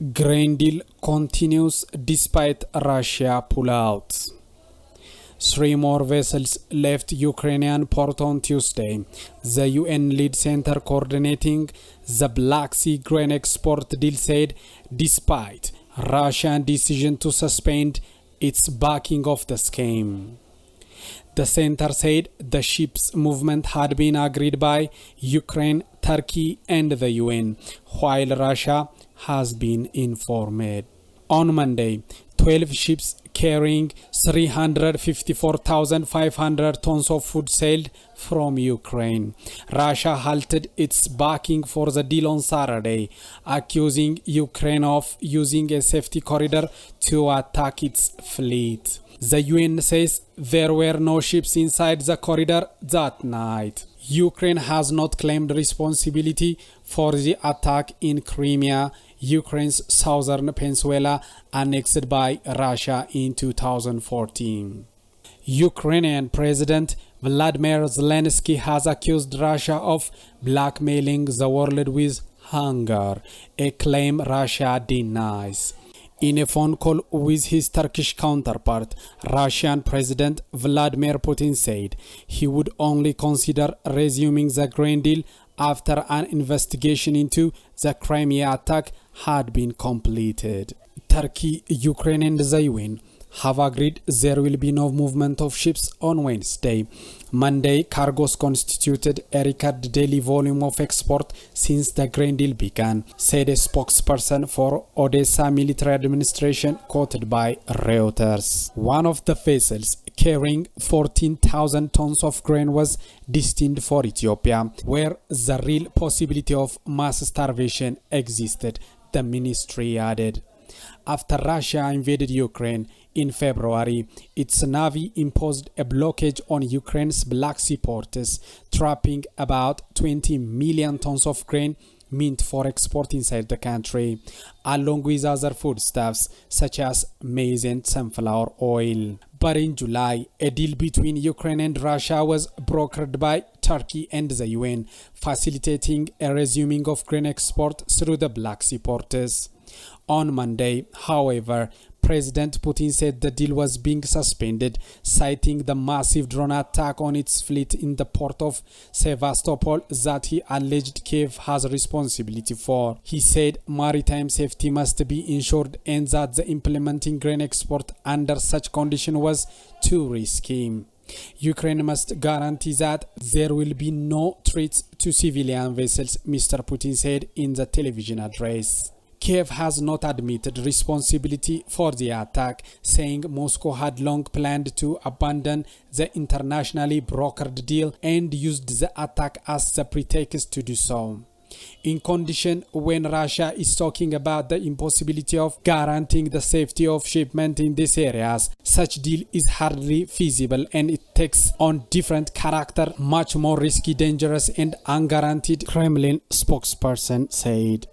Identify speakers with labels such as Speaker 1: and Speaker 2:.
Speaker 1: Grain deal continues despite Russia pullout. Three more vessels left Ukrainian port on Tuesday. The UN lead center coordinating the Black Sea grain export deal said despite Russia's decision to suspend its backing of the scheme. The center said the ship's movement had been agreed by Ukraine, Turkey and the UN, while Russia has been informed. On Monday, 12 ships carrying 354,500 tons of food sailed from Ukraine. Russia halted its backing for the deal on Saturday, accusing Ukraine of using a safety corridor to attack its fleet. The UN says there were no ships inside the corridor that night. Ukraine has not claimed responsibility for the attack in Crimea, Ukraine's southern peninsula annexed by Russia in 2014. Ukrainian President Vladimir Zelensky has accused Russia of blackmailing the world with hunger, a claim Russia denies. In a phone call with his Turkish counterpart, Russian President Vladimir Putin said he would only consider resuming the grain deal after an investigation into the Crimea attack had been completed. Turkey, Ukraine and the UN have agreed there will be no movement of ships on Wednesday. Monday, cargoes constituted a record daily volume of export since the grain deal began, said a spokesperson for Odessa military administration quoted by Reuters. One of the vessels carrying 14,000 tons of grain was destined for Ethiopia, where the real possibility of mass starvation existed, the ministry added. After Russia invaded Ukraine in February, its navy imposed a blockade on Ukraine's Black Sea ports, trapping about 20 million tons of grain meant for export inside the country, along with other foodstuffs such as maize and sunflower oil. But in July, a deal between Ukraine and Russia was brokered by Turkey and the UN, facilitating a resuming of grain export through the Black Sea ports. On Monday, however, President Putin said the deal was being suspended, citing the massive drone attack on its fleet in the port of Sevastopol that he alleged Kiev has responsibility for. He said maritime safety must be ensured and that the implementing grain export under such condition was too risky. Ukraine must guarantee that there will be no threats to civilian vessels, Mr. Putin said in the television address. Kiev has not admitted responsibility for the attack, saying Moscow had long planned to abandon the internationally brokered deal and used the attack as the pretext to do so. In condition when Russia is talking about the impossibility of guaranteeing the safety of shipment in these areas, such deal is hardly feasible and it takes on different character, much more risky, dangerous and unguaranteed, Kremlin spokesperson said.